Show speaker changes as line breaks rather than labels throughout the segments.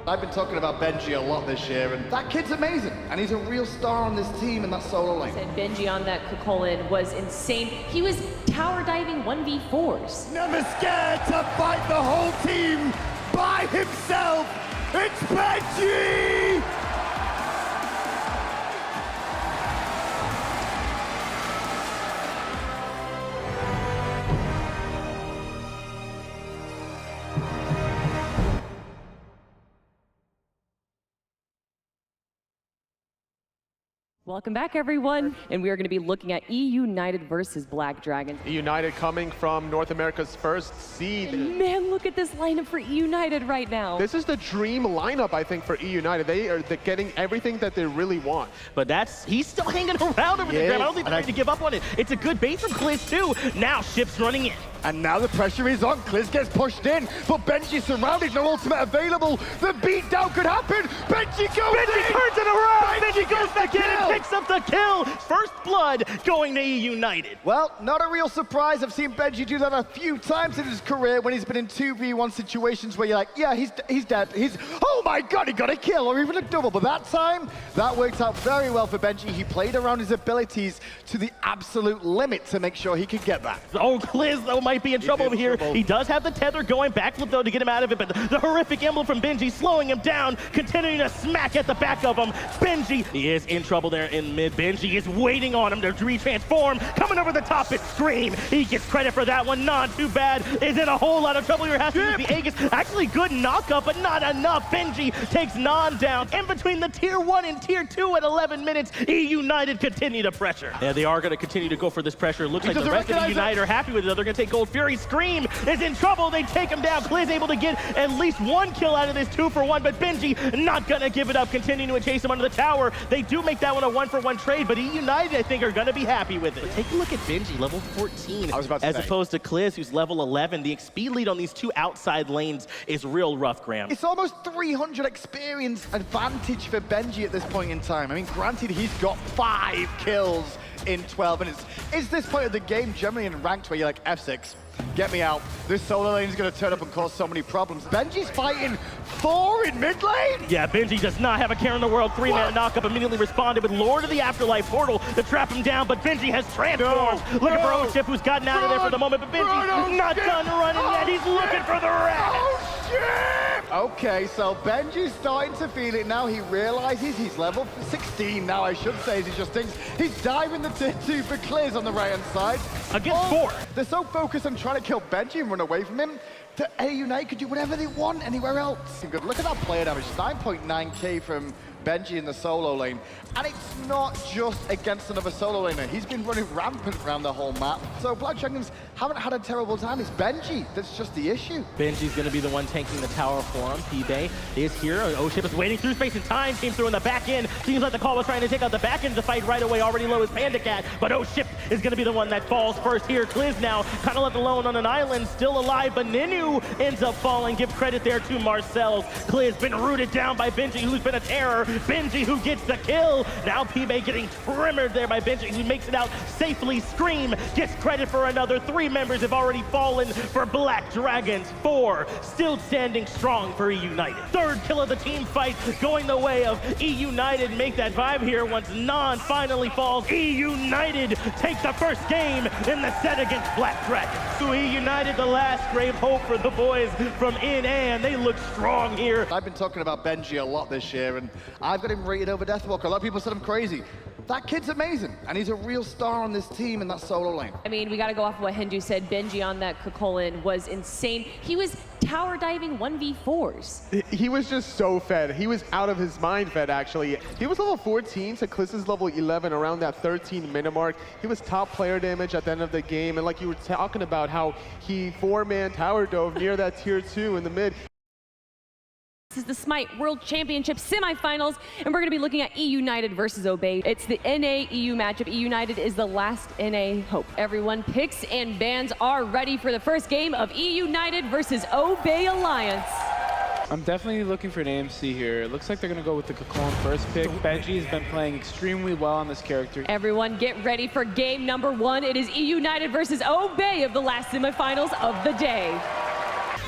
I've been talking about Benji a lot this year, and that kid's amazing. And he's a real star on this team in that solo lane.
And Benji on that Chulainn was insane. He was tower diving 1v4s.
Never scared to fight the whole team by himself. It's Benji!
Welcome back, everyone. And we are going to be looking at Eunited versus Black Dragons.
Eunited coming from North America's first seed.
Man, look at this lineup for Eunited right now.
This is the dream lineup, I think, for Eunited. They're getting everything that they really want.
But he's still hanging around over there, Graham. I don't think they're ready to give up on it. It's a good bait from Chliz, too. Now Ship's running in.
And now the pressure is on. Chliz gets pushed in, but Benji's surrounded, no ultimate available. The beatdown could happen. Benji goes in.
Benji turns it around. Benji goes back in and picks up the kill. First blood going to Eunited.
Well, not a real surprise. I've seen Benji do that a few times in his career when he's been in 2v1 situations where you're like, yeah, he's dead. Oh my God, he got a kill or even a double. But that time, that worked out very well for Benji. He played around his abilities to the absolute limit to make sure he could get that.
Oh, Chliz, though, might be in trouble over here. He does have the tether going, backflip though to get him out of it, but the horrific emblem from Benji slowing him down, continuing to smack at the back of him. Benji, he is in trouble there in mid. Benji is waiting on him to retransform, coming over the top and Scream. He gets credit for that one, not too bad. Is in a whole lot of trouble here, has to use the Aegis. Actually good knockup, but not enough. Benji takes Non down. In between the tier 1 and tier 2 at 11 minutes, Eunited continue to pressure. Yeah, they are going to continue to go for this pressure. Looks like the rest of Eunited are happy with it. They're going to take Gold Fury. Scream is in trouble. They take him down. Chliz able to get at least one kill out of this 2-for-1, but Benji not going to give it up, continuing to chase him under the tower. They do make that one a 1-for-1 trade, but Eunited, I think, are going to be happy with it. But take a look at Benji, level 14, as opposed to Chliz, who's level 11. The speed lead on these two outside lanes is real rough, Graham.
It's almost 300 experience advantage for Benji at this point in time. I mean, granted, he's got 5 kills in 12 minutes. Is this point of the game generally in ranked where you're like, F6, get me out. This solo lane is going to turn up and cause so many problems. Benji's fighting 4 in mid lane?
Yeah, Benji does not have a care in the world. 3-man knockup, immediately responded with Lord of the Afterlife portal to trap him down, but Benji has transformed. Looking for O-Ship, who's gotten out of there for the moment, but Benji not done running yet. He's looking for the rat.
Oh, shit! Okay, so Benji's starting to feel it now. He realizes he's level 16 now, I should say, as he just thinks. He's diving the tier 2 for Chliz on the right-hand side.
Against 4.
They're so focused on trying to kill Benji and run away from him that Eunited could do whatever they want anywhere else. Good. Look at that player damage, 9.9k from Benji in the solo lane. And it's not just against another solo laner. He's been running rampant around the whole map. So Black Dragons haven't had a terrible time. It's Benji that's just the issue.
Benji's going to be the one tanking the tower for him. P-Bay is here. O-Ship is waiting through space and time. Came through in the back end. Seems like the call was trying to take out the back end to fight right away. Already low is Panda Cat. But O-Ship is going to be the one that falls first here. Chliz now kind of left alone on an island. Still alive, but Ninu ends up falling. Give credit there to Marcel's. Chliz been rooted down by Benji, who's been a terror. Benji who gets the kill. Now P-Bay getting trimmered there by Benji, who makes it out safely. Scream gets credit for another. 3 members have already fallen for Black Dragons. 4 still standing strong for Eunited. 3rd kill of the team fight going the way of Eunited. Make that 5 here once Non finally falls. Eunited take the first game in the set against Black Dragons. So Eunited, the last grave hope for the boys from NA, and they look strong here.
I've been talking about Benji a lot this year, and I've got him rated over Deathwalker. A lot of people said I'm crazy. That kid's amazing, and he's a real star on this team in that solo lane.
I mean, we got to go off of what Hindu said. Benji on that Chulainn was insane. He was tower diving 1v4s.
He was just so fed. He was out of his mind fed, actually. He was level 14 to Kliz's level 11, around that 13-minute mark. He was top player damage at the end of the game, and like you were talking about how he 4-man tower dove near that tier 2 in the mid.
This is the Smite World Championship Semifinals, and we're going to be looking at Eunited versus Obey. It's the NA-EU matchup. Eunited is the last NA hope. Everyone picks and bans are ready for the first game of Eunited versus Obey Alliance.
I'm definitely looking for an AMC here. It looks like they're going to go with the Chulainn first pick. Benji has been playing extremely well on this character.
Everyone get ready for game number 1. It is Eunited versus Obey of the last semifinals of the day.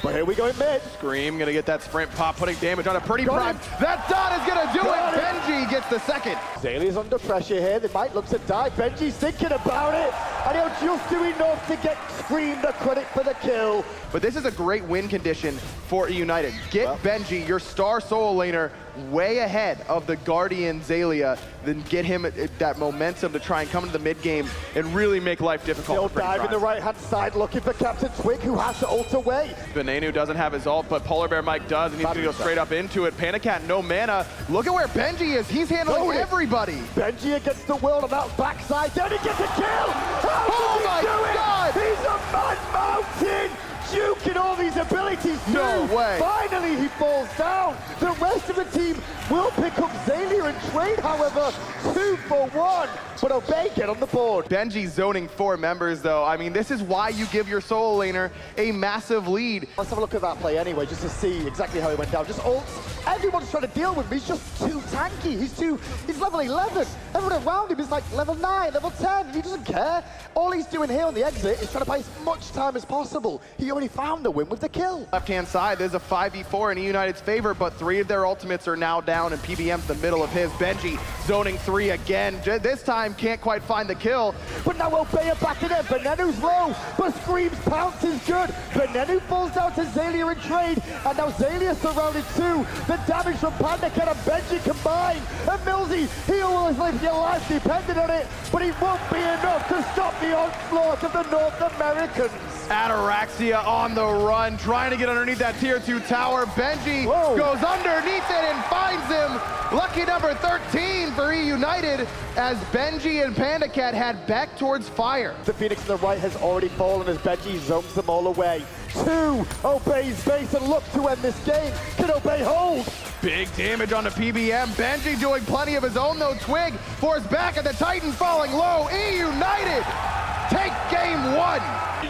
But here we go in mid.
Scream gonna get that sprint pop, putting damage on a Pretty Prime. That dot is gonna do it. Benji gets the second.
Zalia's under pressure here. They might look to die. Benji's thinking about it. And he'll just do enough to get Scream the credit for the kill.
But this is a great win condition for Eunited. Get Benji, your star solo laner, way ahead of the Guardian Zalia, then get him that momentum to try and come into the mid game and really make life difficult.
He'll
for Pretty
dive in
Prime.
the right-hand side, looking for Captain Twig, who has to ult away.
Venenu doesn't have his ult, but Polar Bear Mike does, and he's gonna go straight up into it. Panda Cat, no mana. Look at where Benji is. He's handling everybody.
Benji against the world on that backside. Then he gets a kill. How does he do it?
God!
He's a man mountain. Juking all these abilities too.
No way.
Finally, he falls down. The rest of the team will pick up Zalia and trade, however, 2 for 1. But Obey get on the board.
Benji zoning 4 members, though. I mean, this is why you give your solo laner a massive lead.
Let's have a look at that play anyway, just to see exactly how he went down. Just ults. Everyone's trying to deal with him. He's just too tanky. He's level 11. Everyone around him is like level 9, level 10. He doesn't care. All he's doing here on the exit is trying to buy as much time as possible. He already found the win with the kill.
Left-hand side, there's a 5v4 in United's favor, but 3 of their ultimates are now down, and PBM's the middle of his. Benji zoning 3 again. This time, can't quite find the kill.
But now Obey are back in it. Venenu's low, but Scream's pounce is good. Venenu falls down to Zalia in trade, and now Zalia surrounded too. The damage from Panda Cat and Benji combined. And Millsy, he always leaves your life dependent on it, but he won't be enough to stop the onslaught of the North Americans.
Ataraxia on the run, trying to get underneath that tier 2 tower. Benji goes underneath it and finds him. Lucky number 13 for Eunited, as Benji and Panda Cat head back towards fire.
The Phoenix on the right has already fallen as Benji zones them all away. 2 Obey's base, and look to end this game. Can Obey hold?
Big damage on the PBM. Benji doing plenty of his own, though. Twig forced back at the Titan, falling low. Eunited take game 1.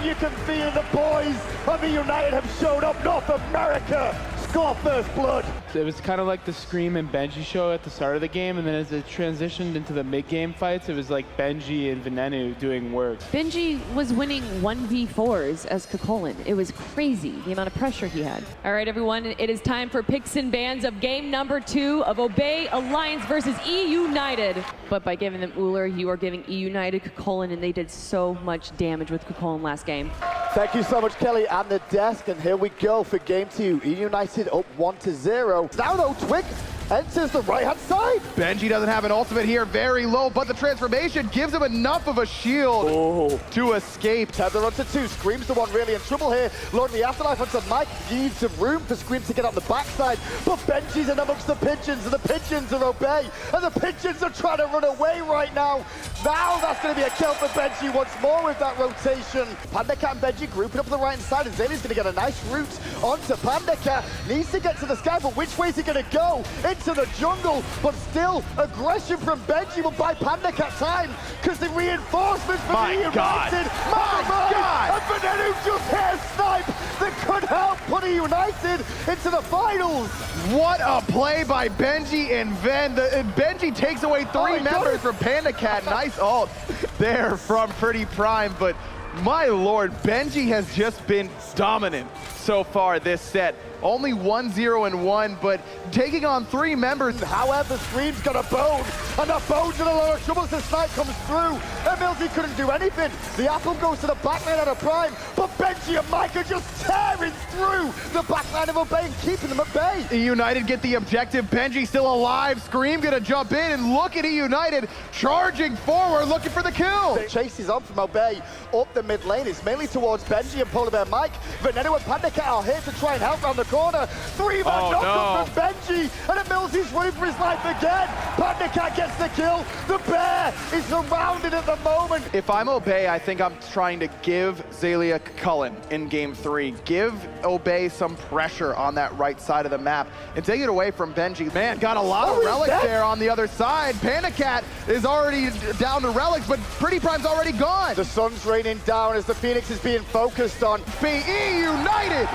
You can feel the boys of the United have showed up. North America score first blood.
It was kind of like the Scream and Benji show at the start of the game, and then as it transitioned into the mid-game fights, it was like Benji and Venenu doing work.
Benji was winning 1v4s as Chulainn. It was crazy, the amount of pressure he had. All right, everyone, it is time for picks and bans of game number 2 of Obey Alliance versus Eunited. But by giving them Uller, you are giving Eunited Chulainn, and they did so much damage with Chulainn last game.
Thank you so much, Kelly, and the desk. And here we go for game 2. Eunited up 1-0. Now though, Twig enters the right-hand side.
Benji doesn't have an ultimate here, very low, but the transformation gives him enough of a shield to escape.
Tether onto 2. Scream's the one really in trouble here. Loading the afterlife onto Mike. Needs some room for Scream to get on the backside. But Benji's in amongst the pigeons, and the pigeons are Obey. And the pigeons are trying to run away right now. Now that's going to be a kill for Benji once more with that rotation. Panda Cat and Benji grouping up on the right-hand side, and Zalia's going to get a nice route onto Panda Cat. Needs to get to the sky, but which way is he going to go? Into the jungle, but still aggression from Benji will buy Panda Cat time, because the reinforcements from the United. My God! And Venenu just hair snipe that could help put United into the finals.
What a play by Benji and Ven. Benji takes away 3 members from Panda Cat. Nice ult there from Pretty Prime, but my lord, Benji has just been dominant so far this set. Only 1-0-1, but taking on 3 members.
However, Scream's got a bone, and that bone's in a lot of trouble as the Smite comes through. And Millsy couldn't do anything. The apple goes to the backline out of Prime, but Benji and Mike are just tearing through the backline of Obey and keeping them at bay.
United get the objective. Benji still alive. Scream gonna jump in, and look at United charging forward, looking for the kill.
The chase is on from Obey up the mid lane. It's mainly towards Benji and Polar Bear Mike. Venenu and Panda Cat are here to try and help round the corner. 3-man knock from Benji, and a Millsy's running for his life again. Panda Cat gets the kill. The bear is surrounded at the moment.
If I'm Obey, I think I'm trying to give Zalia Chulainn in game 3. Give Obey some pressure on that right side of the map and take it away from Benji. Man, got a lot of relics there on the other side. Panda Cat is already down to relics, but Pretty Prime's already gone.
The sun's raining down as the Phoenix is being focused on.
Be United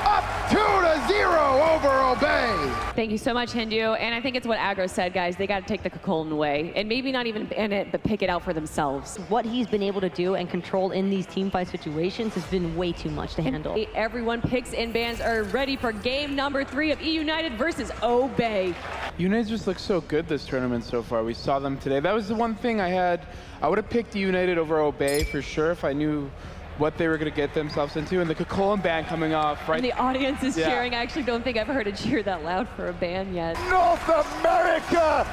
up 2-0 over Obey.
Thank you so much, Hindu. And I think it's what Aggro said, guys. They got to take the Chulainn away. And maybe not even ban it, but pick it out for themselves.
What he's been able to do and control in these team fight situations has been way too much to handle.
Everyone picks and bans are ready for game number 3 of Eunited versus Obey.
United just looks so good this tournament so far. We saw them today. That was the one thing I had. I would have picked United over Obey for sure if I knew what they were going to get themselves into. And the Chulainn ban coming off, right?
And the audience is cheering. I actually don't think I've heard a cheer that loud for a ban yet.
North America,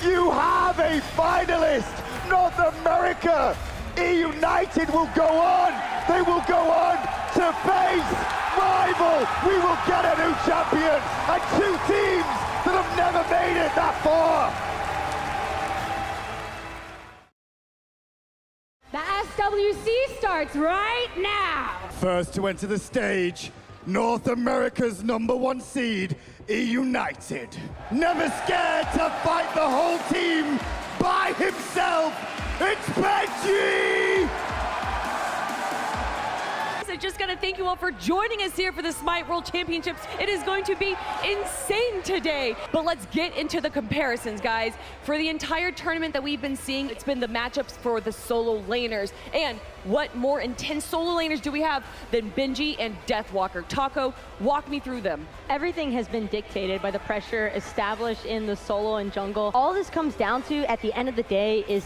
you have a finalist. North America, Eunited will go on. They will go on to face Rival. We will get a new champion and 2 teams that have never made it that far.
The SWC starts right now.
First to enter the stage, North America's #1 seed, Eunited. Never scared to fight the whole team by himself, it's Benji!
I just got to thank you all for joining us here for the Smite World Championships. It is going to be insane today. But let's get into the comparisons, guys. For the entire tournament that we've been seeing, it's been the matchups for the solo laners. And what more intense solo laners do we have than Benji and Deathwalker? Taco, walk me through them.
Everything has been dictated by the pressure established in the solo and jungle. All this comes down to, at the end of the day, is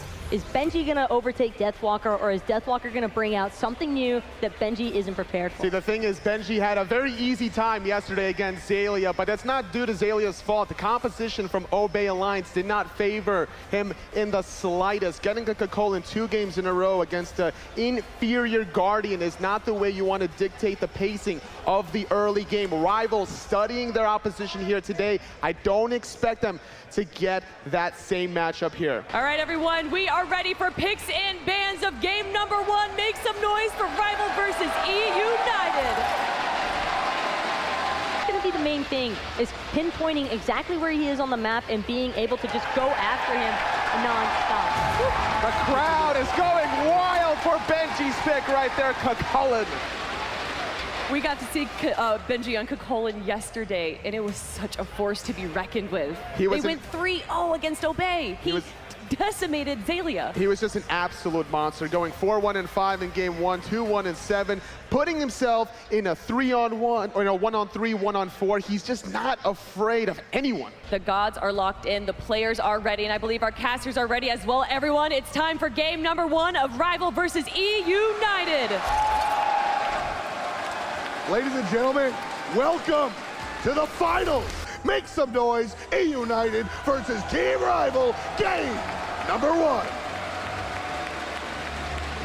Benji gonna overtake Deathwalker, or is Deathwalker gonna bring out something new that Benji isn't prepared for?
See, the thing is, Benji had a very easy time yesterday against Xaylia, but that's not due to Xaylia's fault. The composition from Obey Alliance did not favor him in the slightest. Getting to Chulainn 2 games in a row against an inferior Guardian is not the way you want to dictate the pacing of the early game. Rivals studying their opposition here today. I don't expect them to get that same matchup here.
All right, everyone, we are ready for picks and bans of game number 1. Make some noise for Rival versus Eunited.
Going to be the main thing is pinpointing exactly where he is on the map and being able to just go after him non-stop.
The crowd is going wild for Benji's pick right there, Chulainn.
We got to see Benji on Chulainn yesterday, and it was such a force to be reckoned with. They went 3-0 against Obey. He decimated Xaylia.
He was just an absolute monster, going 4-1-5 in game 1, 2-1-7, putting himself in a 3-on-1, or no, 1-on-3, 1-on-4. He's just not afraid of anyone.
The gods are locked in, the players are ready, and I believe our casters are ready as well. Everyone, it's time for game number 1 of Rival versus Eunited.
Ladies and gentlemen, welcome to the finals. Make some noise, Eunited versus Team Rival, game number 1.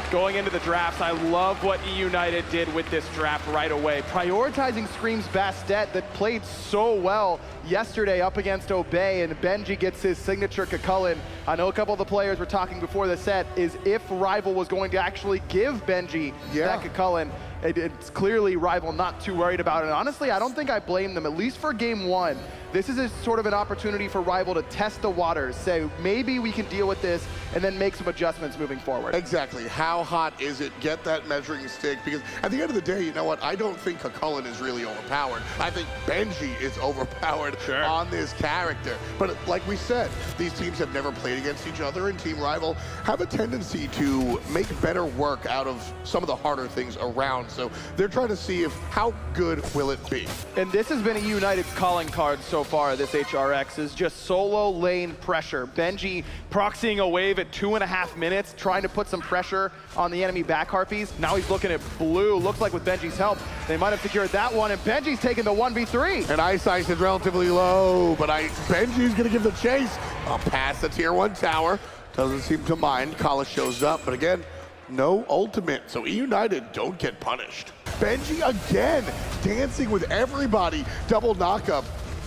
Going into the drafts, I love what Eunited did with this draft right away.
Prioritizing Scream's Bastet that played so well yesterday up against Obey, and Benji gets his signature Chulainn. I know a couple of the players were talking before the set is if Rival was going to actually give Benji that Chulainn. It's clearly Rival not too worried about it. And honestly, I don't think I blame them, at least for game 1. This is a sort of an opportunity for Rival to test the waters, say maybe we can deal with this, and then make some adjustments moving forward.
Exactly. How hot is it? Get that measuring stick, because at the end of the day, you know what? I don't think Chulainn is really overpowered. I think Benji is overpowered on this character. But like we said, these teams have never played against each other, and Team Rival have a tendency to make better work out of some of the harder things around. So they're trying to see how good will it be.
And this has been a United's calling card so far, this HRX, is just solo lane pressure. Benji proxying a wave at 2.5 minutes, trying to put some pressure on the enemy back harpies. Now he's looking at blue. Looks like with Benji's help, they might have secured that one, and Benji's taking the 1v3.
And Ice is relatively low, but Benji's gonna give the chase. I'll pass the tier 1 tower. Doesn't seem to mind. Kala shows up, but again, no ultimate, so Eunited don't get punished. Benji again, dancing with everybody. Double knockup.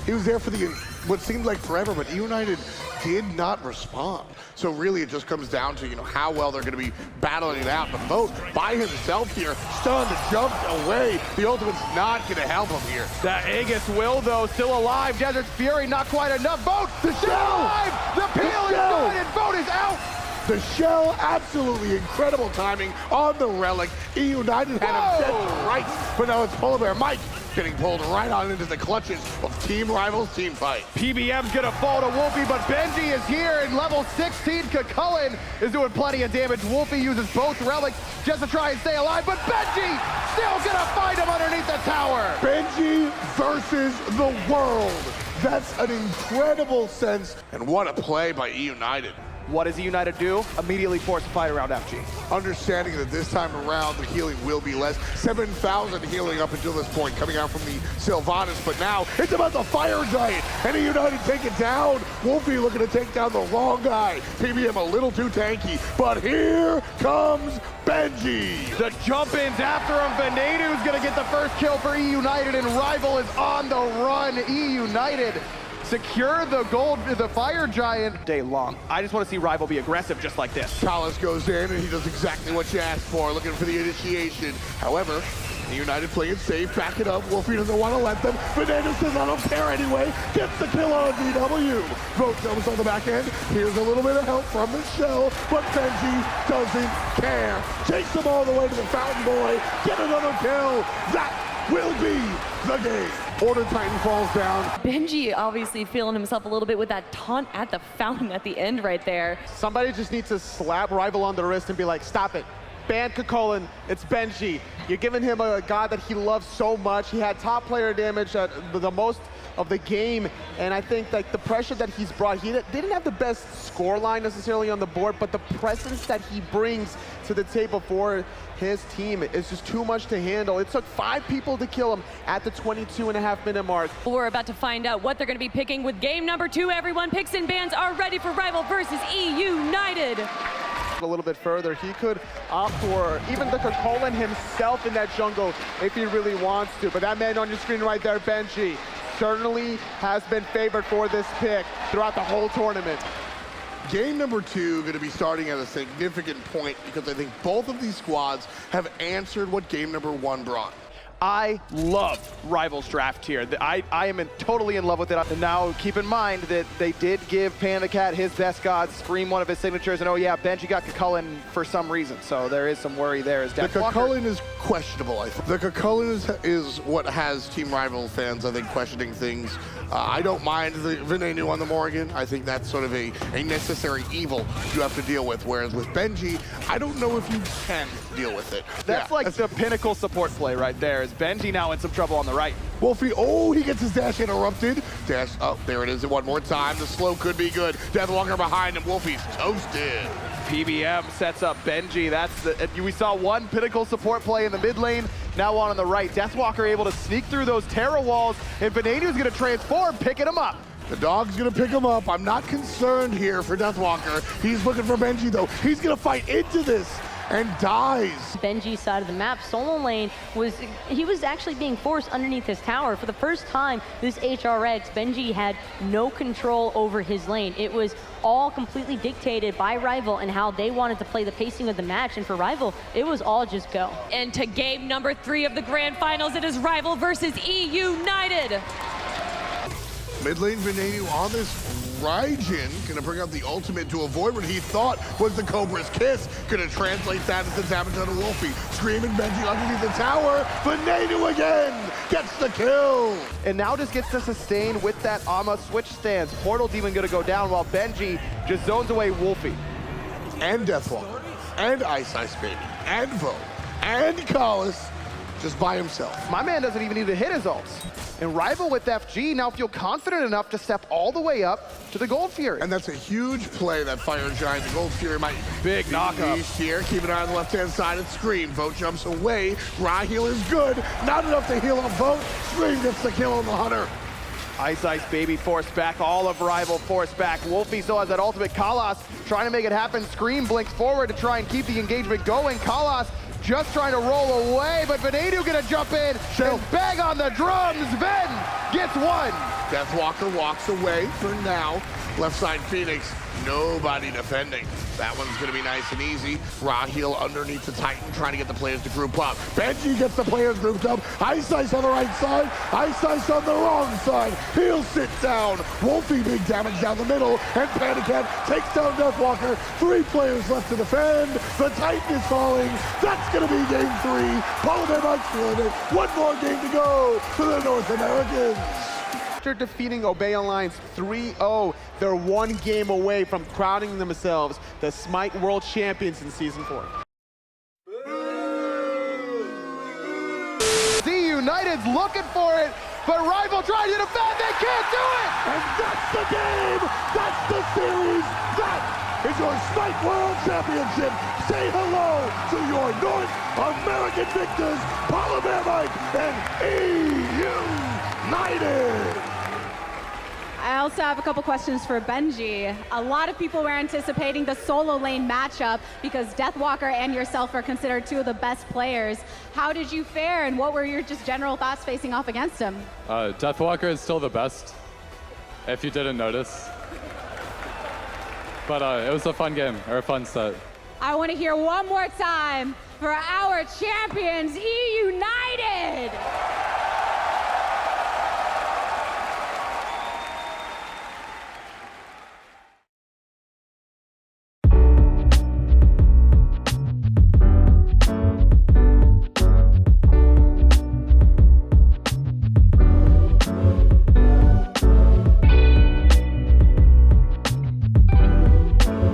He was there for what seemed like forever, but Eunited did not respond. So really it just comes down to, how well they're gonna be battling it out. But Vote by himself here, stunned, jumped away. The ultimate's not gonna help him here.
That Aegis will, though, still alive. Desert's Fury, not quite enough. Vote, still alive! The peel is done, and Vote is out!
The shell, absolutely incredible timing on the relic. Eunited had him dead to rights, but now it's Polar Bear Mike getting pulled right on into the clutches of Team Rival's team fight.
PBM's gonna fall to Wolfie, but Benji is here in level 16. Chulainn is doing plenty of damage. Wolfie uses both relics just to try and stay alive, but Benji still gonna find him underneath the tower.
Benji versus the world. That's an incredible sense, and what a play by Eunited.
What does Eunited do? Immediately force a fight around FG.
Understanding that this time around the healing will be less. 7,000 healing up until this point coming out from the Sylvanas, but now it's about the Fire Giant, and Eunited take it down. Wolfie looking to take down the wrong guy. PBM a little too tanky, but here comes Benji.
The jump-ins after him. Venedu's gonna get the first kill for Eunited, and Rival is on the run. Eunited secure the gold, the Fire Giant day long. I just want to see Rival be aggressive just like this.
Talus goes in and he does exactly what you asked for, looking for the initiation. However, the United play it safe, back it up. Wolfie doesn't want to let them. Fernandez says, I don't care anyway. Gets the kill on DW. Vote jumps on the back end. Here's a little bit of help from the shell, but Benji doesn't care. Takes them all the way to the Fountain Boy. Get another kill. That will be the game. Order Titan falls down.
Benji obviously feeling himself a little bit with that taunt at the fountain at the end right there.
Somebody just needs to slap Rival on the wrist and be like, stop it. Ban Chulainn, it's Benji. You're giving him a guy that he loves so much. He had top player damage at the most of the game, and I think like the pressure that he's brought, he didn't have the best score line necessarily on the board, but the presence that he brings to the table for his team is just too much to handle. It took 5 people to kill him at the 22.5-minute mark.
We're about to find out what they're going to be picking with game number 2. Everyone, picks and bans are ready for Rival versus Eunited.
A little bit further, he could opt for even the Chulainn himself in that jungle if he really wants to, but that man on your screen right there, Benji, certainly has been favored for this pick throughout the whole tournament.
Game number 2 going to be starting at a significant point because I think both of these squads have answered what game number 1 brought.
I love Rival's draft here. I am totally in love with it. And now keep in mind that they did give Panda Cat his best god, Scream one of his signatures, and oh yeah, Benji got Chulainn for some reason, so there is some worry there. As
the Chulainn is questionable, I think. The Chulainn is what has Team Rival fans, I think, questioning things. I don't mind the Venenu on the Morgan. I think that's sort of a necessary evil you have to deal with, whereas with Benji, I don't know if you can deal with it.
That's like the pinnacle support play right there. Is Benji now in some trouble on the right?
Wolfie, oh, he gets his dash interrupted. Dash, oh, there it is one more time. The slow could be good. Deathwalker behind him. Wolfie's toasted.
PBM sets up Benji. We saw one pinnacle support play in the mid lane. Now on the right. Deathwalker able to sneak through those Terra walls, and Venedu's gonna transform, picking him up.
The dog's gonna pick him up. I'm not concerned here for Deathwalker. He's looking for Benji though. He's gonna fight into this and dies.
Benji's side of the map, solo lane, was actually being forced underneath his tower. For the first time this HRX, Benji had no control over his lane. It was all completely dictated by Rival and how they wanted to play the pacing of the match, and for Rival, it was all just go.
And to game number 3 of the Grand Finals, it is Rival versus Eunited.
Mid lane Venenu on this Raijin, gonna bring out the ultimate to avoid what he thought was the Cobra's kiss. Gonna translate that into damage on Wolfie. Screaming Benji underneath the tower. Venenu again gets the kill.
And now just gets to sustain with that Ama switch stance. Portal's even gonna go down while Benji just zones away Wolfie.
And Deathwalker, and Ice Baby, and Vogue, and Collis, just by himself.
My man doesn't even need to hit his ults. And Rival with FG now feel confident enough to step all the way up to the Gold Fury.
And that's a huge play, that Fire Giant. The Gold Fury might
big knockup
here. Keep an eye on the left-hand side and Scream. Vote jumps away. Rye heal is good. Not enough to heal on Vote. Scream gets the kill on the Hunter.
Ice Baby forced back, all of Rival forced back. Wolfie still has that ultimate. Kalas trying to make it happen. Scream blinks forward to try and keep the engagement going. Kalas just trying to roll away, but Venenu gonna jump in and bang on the drums. Ven gets one.
Deathwalker walks away for now. Left side Phoenix Nobody defending. That one's going to be nice and easy. Raheel underneath the Titan, trying to get the players to group up. Benji gets the players grouped up. Ice on the right side. Ice on the wrong side. He'll sit down. Won't be big damage down the middle. And Panicat takes down Deathwalker. 3 players left to defend. The Titan is falling. That's going to be game 3. Polar Mike's feeling it. One more game to go for the North Americans.
After defeating Obey Alliance 3-0, they're 1 game away from crowning themselves the Smite World Champions in Season 4.
United's looking for it, but Rival trying to defend, they can't do it!
And that's the game! That's the series! That is your Smite World Championship! Say hello to your North American victors, Polar Mike and Eunited!
I also have a couple questions for Benji. A lot of people were anticipating the solo lane matchup because Deathwalker and yourself are considered 2 of the best players. How did you fare, and what were your just general thoughts facing off against him?
Deathwalker is still the best, if you didn't notice. But it was a fun game, or a fun set.
I want to hear one more time for our champions, Eunited!